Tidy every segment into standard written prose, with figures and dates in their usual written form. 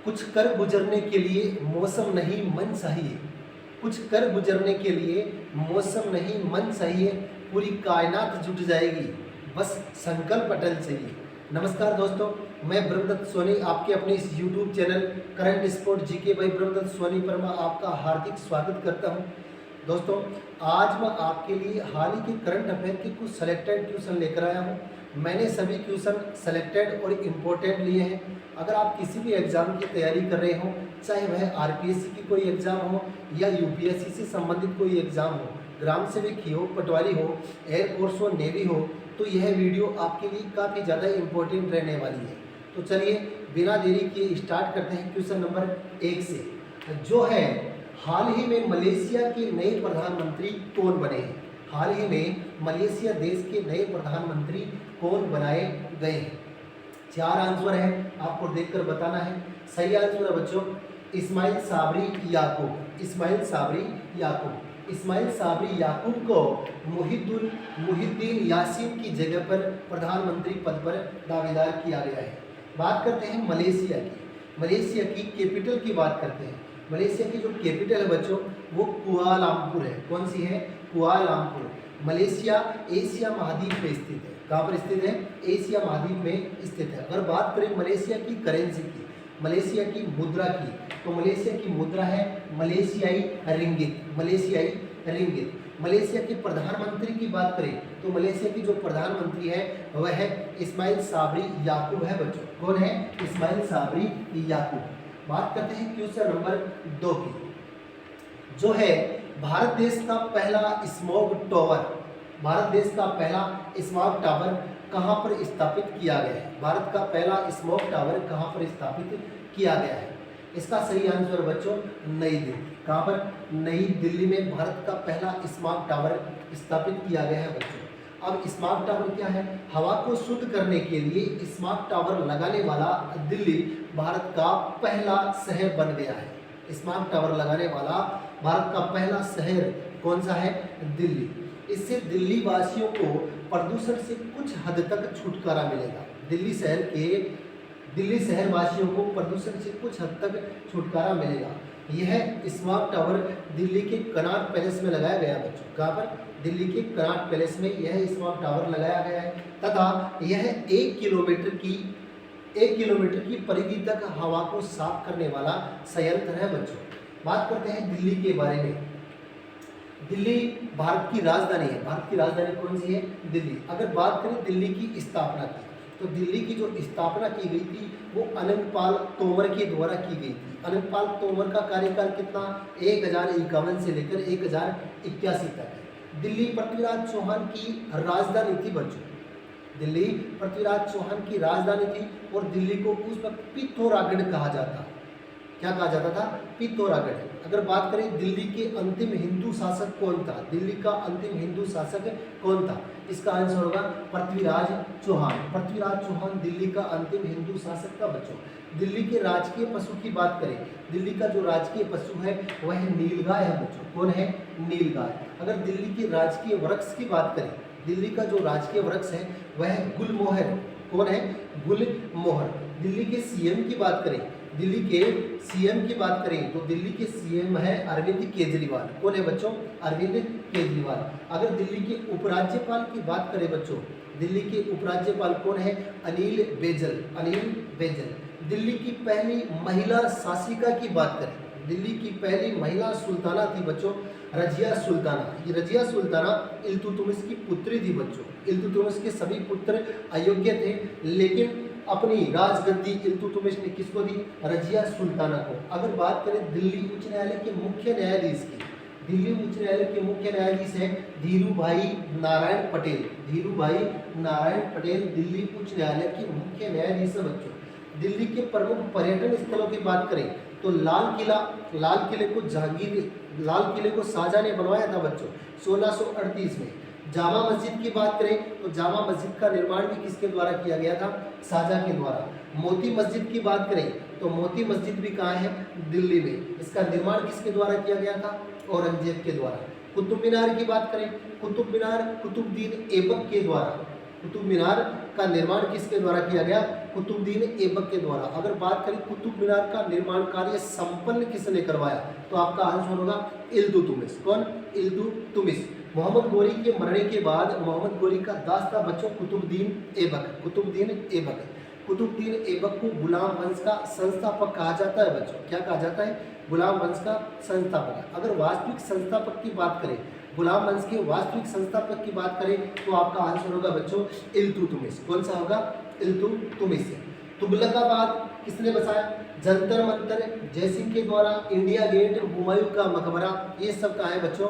कुछ कर गुजरने के लिए मौसम नहीं मन चाहिए। कुछ कर गुजरने के लिए मौसम नहीं मन चाहिए। पूरी कायनात जुट जाएगी, बस संकल्प अटल चाहिए। नमस्कार दोस्तों, मैं ब्रह्मदत्त सोनी आपके अपने इस YouTube channel current sport GK by Brahmadatt Soni पर मैं आपका हार्दिक स्वागत करता हूं। दोस्तों, आज मैं आपके लिए हाल ही के करंट अफेयर के कुछ सेलेक्टेड क्वेश्चन लेकर आया हूं। मैंने सभी क्वेश्चन सेलेक्टेड और इम्पोर्टेंट लिए हैं। अगर आप किसी भी एग्ज़ाम की तैयारी कर रहे हो, चाहे वह आरपीएससी की कोई एग्ज़ाम हो या यूपीएससी से संबंधित कोई एग्ज़ाम हो, ग्राम सेवक हो, पटवारी हो, एयरफोर्स हो, नेवी हो, तो यह वीडियो आपके लिए काफ़ी ज़्यादा इम्पोर्टेंट रहने वाली है। तो चलिए बिना देरी किए स्टार्ट करते हैं क्वेश्चन नंबर 1 से, जो है हाल ही में मलेशिया के नए प्रधानमंत्री कौन बने हैं। हाल ही में मलेशिया देश के नए प्रधानमंत्री कौन बनाए गए हैं। 4 आंसर है, आपको देखकर बताना है। सही आंसर है बच्चों इस्माइल साबरी याकूब। इस्माइल साबरी याकूब। इस्माइल साबरी याकूब को मुहिद्दीन यासीन की जगह पर प्रधानमंत्री पद पर दावेदार किया गया है। बात करते हैं मलेशिया की। मलेशिया की कैपिटल की बात करते हैं। मलेशिया की जो कैपिटल है बच्चों वो कुआलालंपुर है। कौन सी है? कुआलालंपुर। मलेशिया एशिया महाद्वीप में स्थित है। कहाँ पर स्थित है? एशिया महाद्वीप में स्थित है। अगर बात करें मलेशिया की करेंसी की, मलेशिया की मुद्रा की, तो मलेशिया की मुद्रा है मलेशियाई रिंगित। मलेशियाई रिंगित। मलेशिया के प्रधानमंत्री की बात करें तो मलेशिया की जो प्रधानमंत्री है वह है इस्माइल साबरी याकूब है बच्चों। कौन है? इस्माइल साबरी याकूब। बात करते हैं क्वेश्चन नंबर 2 की, जो है भारत देश का पहला स्मॉग टावर। भारत देश का पहला स्मॉग टावर कहाँ पर स्थापित किया गया है? भारत का पहला स्मॉग टावर कहाँ पर स्थापित किया गया है? इसका सही आंसर बच्चों नई दिल्ली। कहाँ पर? नई दिल्ली में भारत का पहला स्मॉग टावर स्थापित किया गया है बच्चों। अब स्मॉग टावर क्या है? हवा को शुद्ध करने के लिए स्मॉग टावर लगाने वाला दिल्ली भारत का पहला शहर बन गया है। स्मॉग टावर लगाने वाला भारत का पहला शहर कौन सा है? दिल्ली। इससे दिल्ली वासियों को प्रदूषण से कुछ हद तक छुटकारा मिलेगा। दिल्ली शहर वासियों को प्रदूषण से कुछ हद तक छुटकारा मिलेगा। यह स्मॉग टावर दिल्ली के कनॉट पैलेस में लगाया गया बच्चों। कहाँ पर? दिल्ली के कनॉट पैलेस में यह स्मॉग टावर लगाया गया है तथा यह 1 किलोमीटर की परिधि तक हवा को साफ करने वाला संयंत्र है बच्चों। बात करते हैं दिल्ली के बारे में। दिल्ली भारत की राजधानी है। भारत की राजधानी कौन सी है? दिल्ली। अगर बात करें दिल्ली की स्थापना की, तो दिल्ली की जो स्थापना की गई थी वो अनंतपाल तोमर के द्वारा की गई थी। अनंतपाल तोमर का कार्यकाल कितना? 1051 से लेकर 1081 तक है। दिल्ली पृथ्वीराज चौहान की राजधानी थी बच्चों। दिल्ली पृथ्वीराज चौहान की राजधानी थी और दिल्ली को उस वक्त पिथौरागढ़ कहा जाता। क्या कहा जाता था? पिथौरागढ़। अगर बात करें दिल्ली के अंतिम हिंदू शासक कौन था? दिल्ली का अंतिम हिंदू शासक कौन था? इसका आंसर होगा पृथ्वीराज चौहान। पृथ्वीराज चौहान दिल्ली का अंतिम हिंदू शासक था बच्चों। दिल्ली के राजकीय पशु की बात करें, दिल्ली का जो राजकीय पशु है वह नीलगाय है बच्चों। कौन है? नीलगाय। अगर दिल्ली के राजकीय वृक्ष की बात करें, दिल्ली का जो राजकीय वृक्ष है वह गुलमोहर। कौन है? गुलमोहर। दिल्ली के सीएम की बात करें, दिल्ली के सीएम की बात करें तो दिल्ली के सीएम है अरविंद केजरीवाल। कौन है बच्चों? अरविंद केजरीवाल। अगर दिल्ली के उपराज्यपाल की बात करें बच्चों, दिल्ली के उपराज्यपाल कौन है? अनिल बैजल। अनिल बैजल। दिल्ली की पहली महिला शासिका की बात करें, दिल्ली की पहली महिला सुल्ताना थी बच्चों रजिया सुल्ताना। ये रजिया सुल्ताना इल्तुतमिश की पुत्री थी बच्चों। इल्तुतमिश के सभी पुत्र अयोग्य थे, लेकिन अपनी राजगद्दी इल्तुतमिश ने किसको दी? रजिया सुल्ताना को। अगर बात करें दिल्ली उच्च न्यायालय के मुख्य न्यायाधीश की, दिल्ली उच्च न्यायालय के मुख्य न्यायाधीश हैं धीरूभाई नारायण पटेल। धीरूभाई नारायण पटेल दिल्ली उच्च न्यायालय के मुख्य न्यायाधीश है बच्चों। दिल्ली के प्रमुख पर्यटन स्थलों की बात करें तो लाल किले को शाहजहां ने बनवाया था बच्चों 1638 में। जामा मस्जिद की बात करें तो जामा मस्जिद का निर्माण भी किसके द्वारा किया गया था? शाहजहां के द्वारा। मोती मस्जिद की बात करें तो मोती मस्जिद भी कहाँ है? दिल्ली में। इसका निर्माण किसके द्वारा किया गया था? औरंगजेब के द्वारा। कुतुब मीनार की बात करें, कुतुब मीनार कुतुबुद्दीन ऐबक के द्वारा। कुतुब मीनार का निर्माण किसके द्वारा किया गया? कुतुबुद्दीन ऐबक के द्वारा। अगर बात करें कुतुब मीनार का निर्माण कार्य संपन्न किसने करवाया, तो आपका आंसर होगा इल्तुतमिश। कौन? इल्तुतमिश। मोहम्मद गोरी के मरने के बाद मोहम्मद गोरी का दास था बच्चों कुतुबुद्दीन ऐबक। कुतुबुद्दीन ऐबक, कुतुबुद्दीन ऐबक को गुलाम वंश का संस्थापक कहा जाता है बच्चों। क्या कहा जाता है? गुलाम वंश का संस्थापक। अगर वास्तविक संस्थापक की बात करें, गुलाम वंश के वास्तविक संस्थापक की बात करें, तो आपका आंसर होगा बच्चों इल्तुतमिश। कौन सा होगा? इल्तुतमिश। तुगलकाबाद किसने बसाया? जंतर मंतर जयसिंह के द्वारा, इंडिया गेट, हुमायूं का मकबरा, ये सब कहाँ है बच्चों?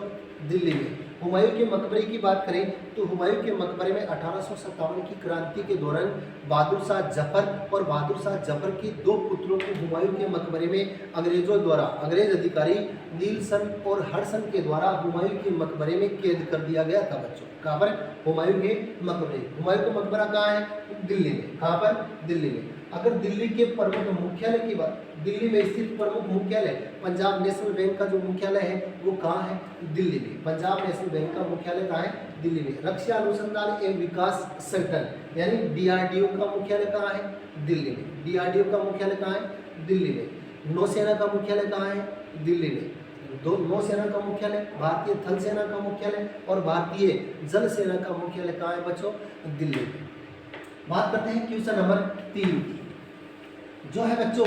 दिल्ली में। हुमायूं के मकबरे की बात करें तो हुमायूं के मकबरे में 1857 की क्रांति के दौरान बहादुर शाह जफर और बहादुर शाह जफर के दो पुत्रों को हुमायूं के मकबरे में अंग्रेजों द्वारा, अंग्रेज अधिकारी नीलसन और हडसन के द्वारा हुमायूं के मकबरे में कैद कर दिया गया था बच्चों। कहाँ पर? हुमायूं के मकबरे। हुमायूं का मकबरा कहाँ है? दिल्ली में। कहाँ पर? दिल्ली में। अगर दिल्ली के प्रमुख मुख्यालय की बात, दिल्ली में स्थित प्रमुख मुख्यालय, पंजाब नेशनल बैंक का जो मुख्यालय है वो कहाँ है? दिल्ली में। पंजाब नेशनल बैंक का मुख्यालय कहाँ है? दिल्ली में। रक्षा अनुसंधान एवं विकास संगठन यानी DRDO का मुख्यालय कहाँ है? दिल्ली में। DRDO का मुख्यालय कहाँ है? दिल्ली में। नौसेना का मुख्यालय कहाँ है? दिल्ली में। दो नौसेना का मुख्यालय, भारतीय थल सेना का मुख्यालय और भारतीय जल सेना का मुख्यालय कहाँ है बच्चों? दिल्ली में। बात करते हैं क्वेश्चन नंबर 3 की, जो है बच्चों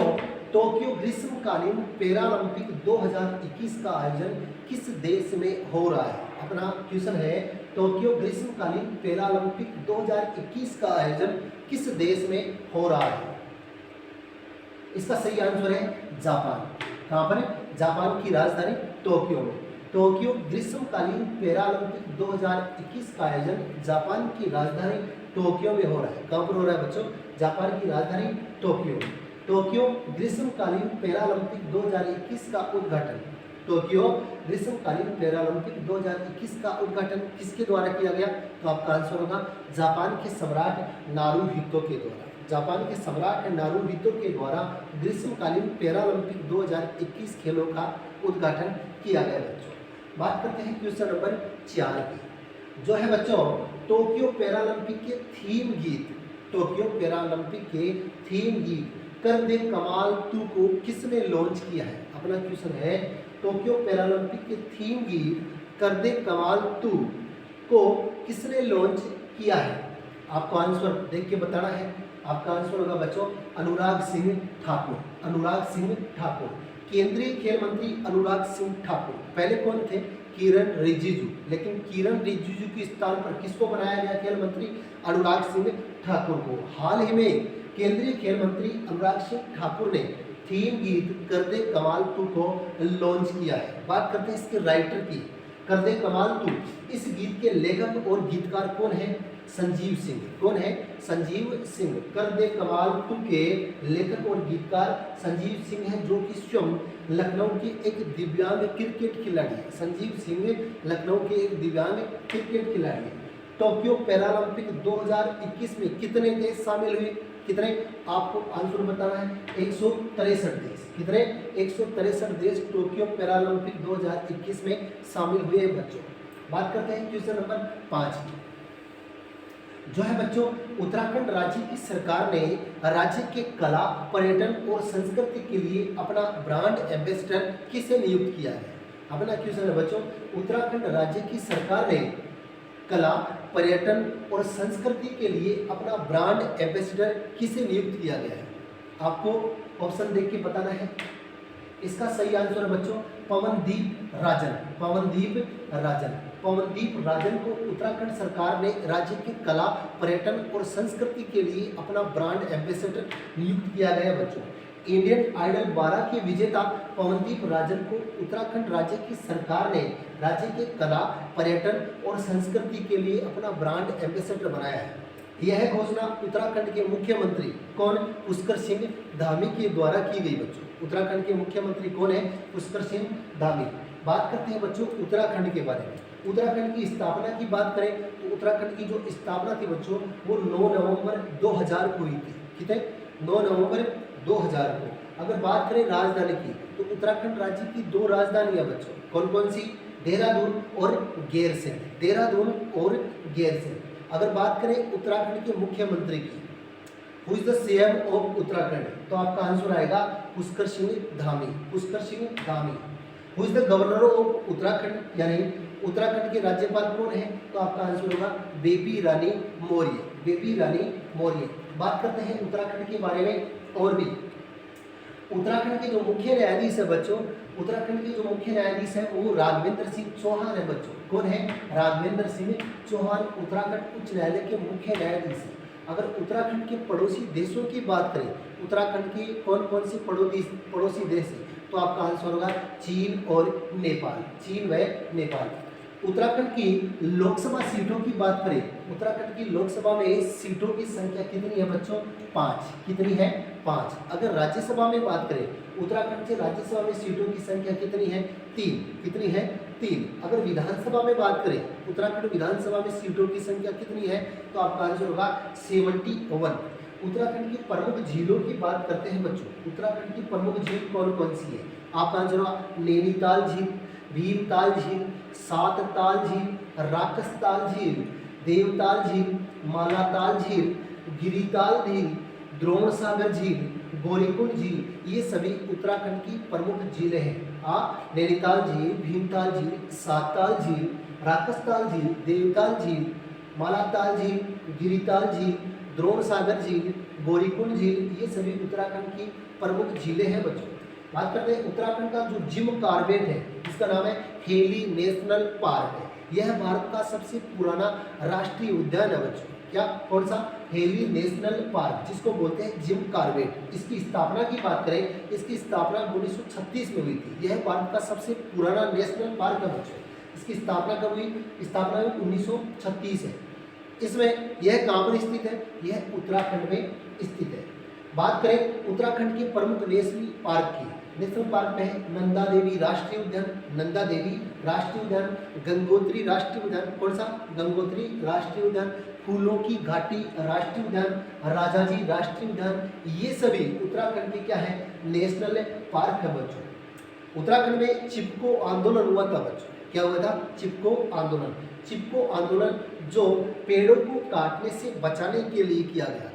टोक्यो ग्रीष्मकालीन पैरालंपिक 2021 का आयोजन किस देश में हो रहा है? अपना क्वेश्चन है टोक्यो ग्रीष्मकालीन पैरालंपिक 2021 का आयोजन किस देश में हो रहा है? इसका सही आंसर है जापान। कहाँ पर? जापान की राजधानी टोक्यो में। टोक्यो ग्रीष्मकालीन पैरालंपिक 2021 का आयोजन जापान की राजधानी टोक्यो में हो रहा है। कहाँ पर हो रहा है बच्चों? जापान की राजधानी टोक्यो में। टोक्यो ग्रीष्मकालीन पैरालंपिक 2021 का उद्घाटन, टोक्यो ग्रीष्मकालीन पैरालंपिक 2021 का उद्घाटन किसके द्वारा किया गया? तो आपका आंसर होगा जापान के सम्राट नारुहितो के द्वारा। जापान के सम्राट नारुहितो के द्वारा ग्रीष्मकालीन पैरालंपिक 2021 खेलों का उद्घाटन किया गया बच्चों। बात करते हैं क्वेश्चन नंबर 4 की, जो है बच्चों टोक्यो पैरालंपिक के थीम गीत, टोक्यो पैरालंपिक के थीम गीत कर दे कमाल तू को किसने लॉन्च किया है? अपना क्वेश्चन है टोक्यो पैरालंपिक के थीम गीत कर दे कमाल तू को किसने लॉन्च किया है? आपको आंसर देख के बताना है। आपका आंसर होगा बच्चों अनुराग सिंह ठाकुर। अनुराग सिंह ठाकुर, केंद्रीय खेल मंत्री अनुराग सिंह ठाकुर। पहले कौन थे? किरण रिजिजू, लेकिन किरण रिजिजू के स्थान पर किसको बनाया गया खेल मंत्री? अनुराग सिंह ठाकुर को। हाल ही में केंद्रीय खेल मंत्री अनुराग सिंह ठाकुर ने थीम गीत कर दे कमाल तू को लॉन्च किया है। बात करते हैं इसके राइटर की। कर दे कमाल तू, इस गीत के लेखक और गीतकार कौन है? संजीव सिंह। कौन है? संजीव सिंह। कर दे कमाल तू के लेखक और गीतकार संजीव सिंह है, जो कि स्वयं लखनऊ के एक दिव्यांग क्रिकेट खिलाड़ी है। संजीव सिंह लखनऊ के एक दिव्यांग क्रिकेट खिलाड़ी है। टोक्यो पैरालंपिक 2021 में कितने देश शामिल हुए? कितने? आपको आंसर बताना है 163 देश। कितने? 163 देश टोक्यो पैरालंपिक 2021 में शामिल हुए बच्चों। बात करते हैं क्वेश्चन नंबर 5 की, जो है बच्चों उत्तराखंड राज्य की सरकार ने राज्य के कला, पर्यटन और संस्कृति के लिए अपना ब्रांड एम्बेसडर किसे नियुक्त किया है? अपना क्वेश्चन है बच्चों उत्तराखंड राज्य की सरकार ने कला, पर्यटन और संस्कृति के लिए अपना ब्रांड एम्बेसडर किसे नियुक्त किया गया है? आपको ऑप्शन देख के बताना है। इसका सही आंसर है बच्चों पवनदीप राजन। पवनदीप राजन, पवनदीप राजन को उत्तराखंड सरकार ने राज्य की कला, पर्यटन और संस्कृति के लिए अपना ब्रांड एम्बेसडर नियुक्त किया गया बच्चों। इंडियन आइडल 12 के विजेता पवनदीप राजन को उत्तराखंड राज्य की सरकार ने राज्य के कला, पर्यटन और संस्कृति के लिए अपना ब्रांड एम्बेसडर बनाया है। यह घोषणा उत्तराखंड के मुख्यमंत्री कौन? पुष्कर सिंह धामी के द्वारा की गई बच्चों। उत्तराखंड के मुख्यमंत्री कौन है? पुष्कर सिंह धामी। बात करते हैं बच्चों उत्तराखंड के बारे में। उत्तराखंड की स्थापना की बात करें तो उत्तराखंड की जो स्थापना थी बच्चों वो 9 नवंबर 2000 को हुई थी। कितने? 9 नवंबर 2000 को। अगर बात करें राजधानी की तो उत्तराखंड राज्य की 2 राजधानियां बच्चों कौन कौन सी? देहरादून और गैरसैंण। देहरादून और गैरसैंण। अगर बात करें उत्तराखंड के मुख्यमंत्री की who is the CM of Uttarakhand, तो आपका आंसर आएगा Pushkar Singh Dhami, Pushkar Singh Dhami. Who is the governor of Uttarakhand, यानी उत्तराखंड के राज्यपाल कौन है, तो आपका आंसर होगा बेबी रानी मौर्य, बेबी रानी मौर्य। बात करते हैं उत्तराखंड के बारे में और भी। उत्तराखंड के जो मुख्य न्यायाधीश है बच्चों, उत्तराखंड के जो मुख्य न्यायाधीश है वो राघवेंद्र सिंह चौहान है बच्चों। कौन है? राघवेंद्र सिंह चौहान उत्तराखंड उच्च न्यायालय के मुख्य न्यायाधीश है। अगर उत्तराखंड के पड़ोसी देशों की बात करें, उत्तराखंड की कौन कौन सी पड़ोसी देश है, तो आपका आंसर होगा चीन और नेपाल, चीन व नेपाल। उत्तराखंड की लोकसभा सीटों की बात करें, उत्तराखंड की लोकसभा में सीटों की संख्या कितनी है बच्चों? 5। कितनी है? 5। अगर राज्यसभा में बात करें, उत्तराखंड से राज्यसभा में सीटों की संख्या कितनी है? 3। कितनी है? 3। अगर विधानसभा में बात करें, उत्तराखंड विधानसभा में सीटों की संख्या कितनी है, तो आपका आंसर होगा 71। उत्तराखंड की प्रमुख झीलों की बात करते हैं बच्चों, उत्तराखंड की प्रमुख झील कौन कौन सी है? आपका आंसर होगा नैनीताल झील, भीमताल झील, सातताल झील, राकसताल झील, देवताल झील, मालाताल झील, गिरिताल झील, द्रोण सागर झील, गौरीकुंड झील, ये सभी उत्तराखंड की प्रमुख झीलें हैं। नैनीताल झील, भीमताल झील, सातताल झील, राकसताल झील, देवताल झील, मालाताल झील, गिरिताल झील, द्रोण सागर झील, गौरीकुंड झील, ये सभी उत्तराखंड की प्रमुख झीलें हैं बच्चों। बात करते हैं उत्तराखंड का जो जिम कॉर्बेट है, इसका नाम है हेली नेशनल पार्क है। यह भारत का सबसे पुराना राष्ट्रीय उद्यान है बच्चों। क्या? कौन सा? हेली नेशनल पार्क, जिसको बोलते हैं जिम कॉर्बेट। इसकी स्थापना की बात करें, इसकी स्थापना 1936 में हुई थी। यह भारत का सबसे पुराना नेशनल पार्क है बच्चों। इसकी स्थापना कब हुई? स्थापना 1936 है। इसमें यह कहाँ पर स्थित है? यह उत्तराखंड में स्थित है। बात करें उत्तराखंड के प्रमुख नेशनल पार्क की, नेशनल पार्क में है नंदा देवी राष्ट्रीय उद्यान, नंदा देवी राष्ट्रीय उद्यान, गंगोत्री राष्ट्रीय उद्यान, कौन सा? गंगोत्री राष्ट्रीय उद्यान, फूलों की घाटी राष्ट्रीय उद्यान, राजाजी राष्ट्रीय उद्यान, ये सभी उत्तराखंड के क्या है? नेशनल पार्क है बच्चों। उत्तराखंड में चिपको आंदोलन हुआ था बच्चों। क्या हुआ था? चिपको आंदोलन। चिपको आंदोलन जो पेड़ों को काटने से बचाने के लिए किया गया था,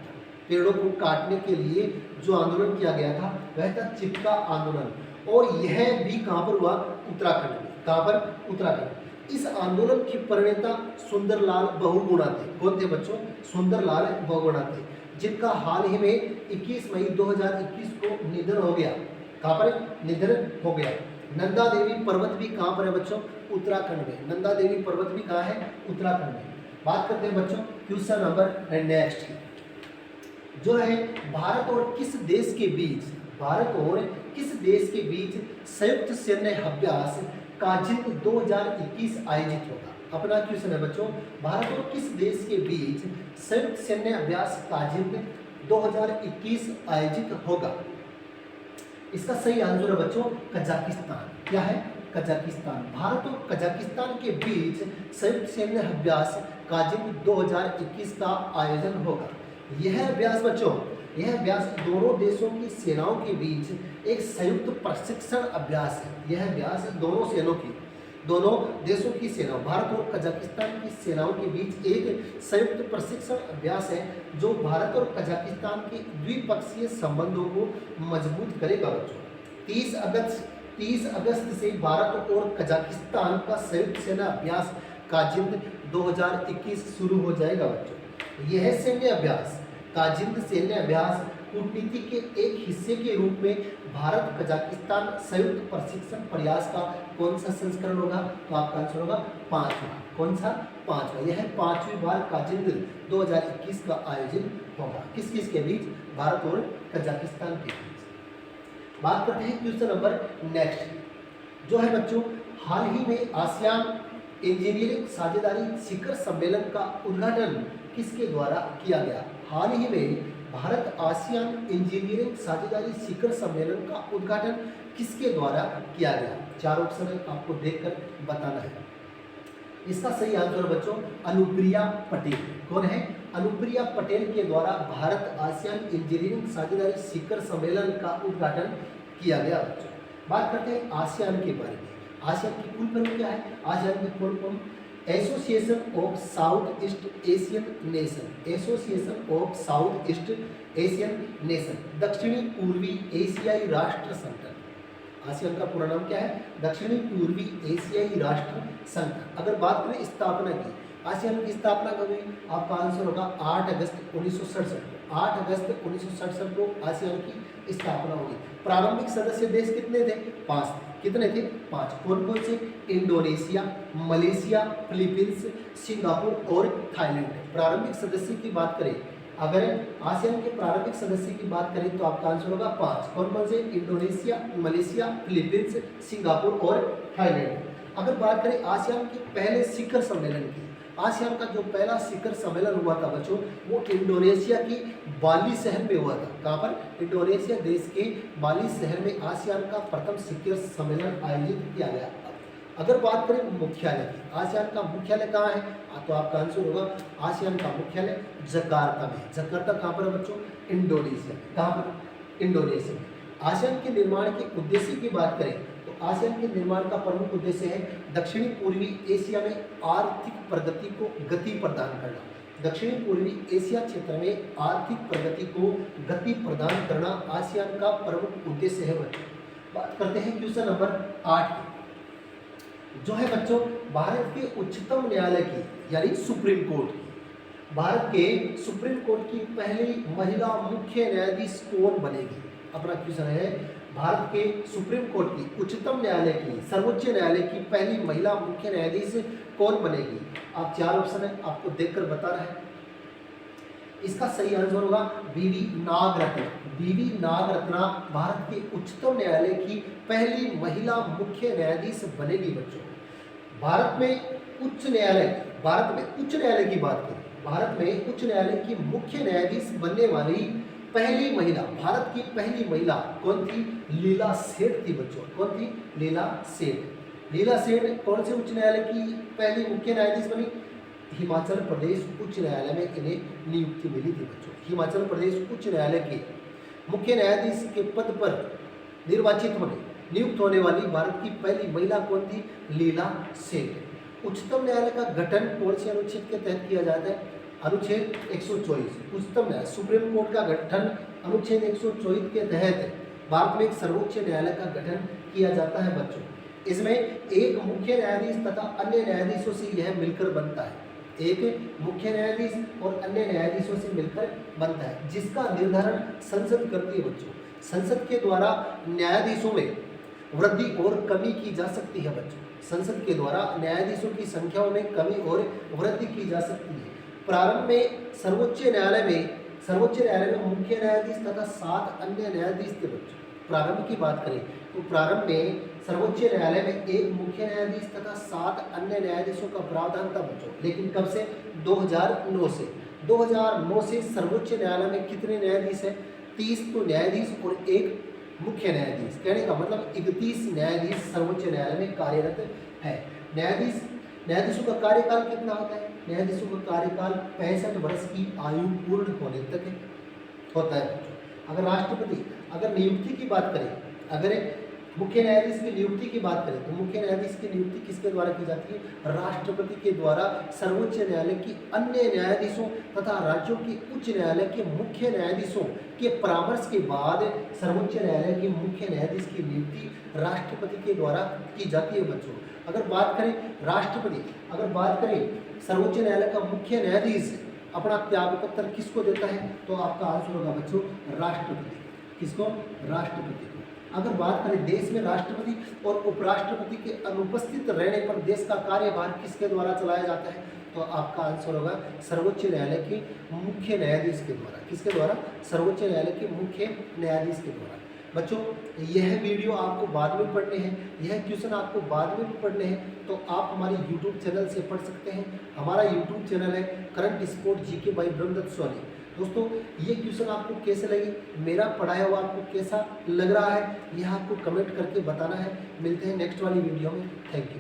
पेड़ों को काटने के लिए जो आंदोलन किया गया था वह था चिपका आंदोलन। और यह भी कहाँ पर हुआ? उत्तराखंड में। कहाँ पर? उत्तराखंड। इस आंदोलन के प्रणेता सुंदरलाल बहुगुणा थे। कौन थे बच्चों? सुंदरलाल बहुगुणा थे, जिनका हाल ही में 21 मई 2021 को निधन हो गया। कहाँ पर? निधन हो गया। नंदा देवी पर्वत भी कहाँ पर है बच्चों? उत्तराखंड में। नंदा देवी पर्वत भी कहाँ है? उत्तराखंड में। बात करते हैं बच्चों क्वेश्चन नंबर नेक्स्ट की, जो है भारत और किस देश के बीच, भारत और किस देश के बीच संयुक्त सैन्य अभ्यास काजिंग 2021 आयोजित होगा। अपना क्वेश्चन है बच्चों, भारत और किस देश के बीच संयुक्त सैन्य अभ्यास काजिंग 2021 आयोजित होगा। इसका सही आंसर है बच्चों कजाकिस्तान। क्या है? कजाकिस्तान। भारत और कजाकिस्तान के बीच संयुक्त सैन्य अभ्यास काजिंग 2021 का आयोजन होगा। यह अभ्यास बच्चों, यह अभ्यास दोनों देशों की सेनाओं के बीच एक संयुक्त प्रशिक्षण अभ्यास है। यह अभ्यास दोनों देशों की सेना, भारत और कजाकिस्तान की सेनाओं के बीच एक संयुक्त प्रशिक्षण अभ्यास है, जो भारत और कजाकिस्तान के द्विपक्षीय संबंधों को मजबूत करेगा बच्चों। 30 अगस्त से भारत और कजाकिस्तान का संयुक्त सेना अभ्यास काजिंग 2021 शुरू हो जाएगा बच्चों। यह सैन्य अभ्यास, काजिंग सैन्य अभ्यास कूटनीति के एक हिस्से के रूप में भारत कजाकिस्तान संयुक्त प्रशिक्षण प्रयास का कौन सा संस्करण होगा? तो आपका आंसर होगा 5वां। कौन सा? 5वां। यह 5वीं बार काजिंग 2021 का आयोजन होगा। किस किस के बीच? भारत और कजाकिस्तान के बीच। बात करते हैं क्वेश्चन नंबर नेक्स्ट, जो है बच्चों हाल ही में आसियान इंजीनियरिंग साझेदारी शिखर सम्मेलन का उद्घाटन किसके द्वारा किया गया? हाल ही में भारत आसियान इंजीनियरिंग साझेदारी शिखर सम्मेलन का उद्घाटन किसके द्वारा किया गया? 4 ऑप्शन आपको देखकर बताना है। इसका सही आंसर बच्चों अनुप्रिया पटेल। कौन है? अनुप्रिया पटेल के द्वारा भारत आसियान इंजीनियरिंग साझेदारी शिखर सम्मेलन का उद्घाटन किया गया बच्चों। बात करते हैं आसियान के बारे में। आसियान की फुल फॉर्म क्या है? आसियान की full form association of south east Asian nation, association of south east Asian nation, दक्षिणी पूर्वी एशियाई राष्ट्र संगठन। आसियान का पूरा नाम क्या है? दक्षिणी पूर्वी एशियाई राष्ट्र संगठन। अगर बात करें स्थापना की, आसियान की स्थापना कब हुई? आपका आंसर होगा 8 अगस्त 1967 को। 8 अगस्त 1967 को आसियान की स्थापना हुई। प्रारंभिक सदस्य देश कितने थे? 5। कितने थे? 5। कौन कौन से? इंडोनेशिया, मलेशिया, फिलीपींस, सिंगापुर और थाईलैंड। प्रारंभिक सदस्य की बात करें, अगर आसियान के प्रारंभिक सदस्य की बात करें तो आपका आंसर होगा 5। कौन कौन से? इंडोनेशिया, मलेशिया, फिलीपींस, सिंगापुर और थाईलैंड। अगर बात करें आसियान के पहले शिखर सम्मेलन की, आसियान का जो पहला शिखर सम्मेलन हुआ था बच्चों, वो इंडोनेशिया की बाली शहर में हुआ था। कहाँ पर? इंडोनेशिया देश के बाली शहर में आसियान का प्रथम शिखर सम्मेलन आयोजित किया गया। अगर बात करें मुख्यालय की, आसियान का मुख्यालय कहाँ है? तो आपका आंसर होगा आसियान का मुख्यालय जकार्ता में। जकार्ता कहाँ पर है बच्चों? इंडोनेशिया। कहाँ पर? इंडोनेशिया में। आसियान के निर्माण के उद्देश्य की बात करें तो आसियान के निर्माण का प्रमुख उद्देश्य है दक्षिणी पूर्वी एशिया में आर्थिक प्रगति को गति प्रदान करना। दक्षिणी पूर्वी एशिया क्षेत्र में आर्थिक प्रगति को गति प्रदान करना आसियान का प्रमुख उद्देश्य है बच्चों। बात करते हैं क्वेश्चन नंबर 8 की, जो है बच्चों भारत के उच्चतम न्यायालय की यानी सुप्रीम कोर्ट की। भारत के सुप्रीम कोर्ट की पहली महिला मुख्य न्यायाधीश कौन बनेगी? अपना क्वेश्चन है, भारत के सुप्रीम कोर्ट की उच्चतम न्यायालय की, सर्वोच्च न्यायालय की पहली महिला मुख्य न्यायाधीश कौन बनेगी? आप 4 ऑप्शन है, आपको देखकर बता रहा है। इसका सही आंसर होगा बीवी नागरत्ना। बीवी नागरत्ना भारत के उच्चतम न्यायालय की पहली महिला मुख्य न्यायाधीश बनेगी बच्चों। भारत में उच्च न्यायालय की बात करें, भारत में उच्च न्यायालय की मुख्य न्यायाधीश बनने वाली पहली महिला, भारत की पहली महिला कौन थी? लीला सेठ थी बच्चों। कौन थी? लीला सेठ। लीला सेठ कौन से उच्च न्यायालय की पहली मुख्य न्यायाधीश बनी? हिमाचल प्रदेश उच्च न्यायालय में इन्हें नियुक्ति मिली थी बच्चों। हिमाचल प्रदेश उच्च न्यायालय के मुख्य न्यायाधीश के पद पर नियुक्त होने वाली भारत की पहली महिला कौन थी? लीला सेठ। उच्चतम न्यायालय का गठन कौन से अनुच्छेद के तहत किया जाता है? अनुच्छेद 124। उच्चतम न्यायालय सुप्रीम कोर्ट का गठन अनुच्छेद 124 के तहत भारत में एक सर्वोच्च न्यायालय का गठन किया जाता है बच्चों। इसमें एक मुख्य न्यायाधीश तथा अन्य न्यायाधीशों से यह मिलकर बनता है। एक मुख्य न्यायाधीश और अन्य न्यायाधीशों से मिलकर बनता है, जिसका निर्धारण संसद करती है बच्चों। संसद के द्वारा न्यायाधीशों में वृद्धि और कमी की जा सकती है बच्चों। संसद के द्वारा न्यायाधीशों की संख्या में कमी और वृद्धि की जा सकती है। प्रारंभ में सर्वोच्च न्यायालय में मुख्य न्यायाधीश तथा 7 अन्य न्यायाधीश थे बच्चों। प्रारंभ की बात करें तो प्रारंभ में सर्वोच्च न्यायालय में एक मुख्य न्यायाधीश तथा 7 अन्य न्यायाधीशों का प्रावधान था बच्चों। लेकिन कब से? 2009 से सर्वोच्च न्यायालय में कितने न्यायाधीश हैं? 30 तो न्यायाधीश और एक मुख्य न्यायाधीश। कहने का मतलब 31 न्यायाधीश सर्वोच्च न्यायालय में कार्यरत है। न्यायाधीशों का कार्यकाल कितना होता है? न्यायाधीशों का कार्यकाल 65 वर्ष की आयु पूर्ण होने तक होता है बच्चों। अगर नियुक्ति की बात करें, अगर मुख्य न्यायाधीश की नियुक्ति की बात करें तो मुख्य न्यायाधीश की नियुक्ति किसके द्वारा की जाती है? राष्ट्रपति के द्वारा सर्वोच्च न्यायालय की अन्य न्यायाधीशों तथा राज्यों की उच्च न्यायालय के मुख्य न्यायाधीशों के परामर्श के बाद सर्वोच्च न्यायालय के मुख्य न्यायाधीश की नियुक्ति राष्ट्रपति के द्वारा की जाती है बच्चों। अगर बात करें सर्वोच्च न्यायालय का मुख्य न्यायाधीश अपना त्यागपत्र किसको देता है? तो आपका आंसर होगा बच्चों राष्ट्रपति। किसको? राष्ट्रपति को। अगर बात करें देश में राष्ट्रपति और उपराष्ट्रपति के अनुपस्थित रहने पर देश का कार्यभार किसके द्वारा चलाया जाता है? तो आपका आंसर होगा सर्वोच्च न्यायालय के मुख्य न्यायाधीश के द्वारा। किसके द्वारा? सर्वोच्च न्यायालय के मुख्य न्यायाधीश के द्वारा। बच्चों यह वीडियो आपको बाद में पढ़ने हैं, यह क्वेश्चन आपको बाद में भी पढ़ने हैं, तो आप हमारे YouTube चैनल से पढ़ सकते हैं। हमारा YouTube चैनल है current sport GK by Brahmadatt Soni. दोस्तों ये क्वेश्चन आपको कैसे लगे, मेरा पढ़ाया हुआ आपको कैसा लग रहा है, यह आपको कमेंट करके बताना है। मिलते हैं नेक्स्ट वाली वीडियो में। Thank you.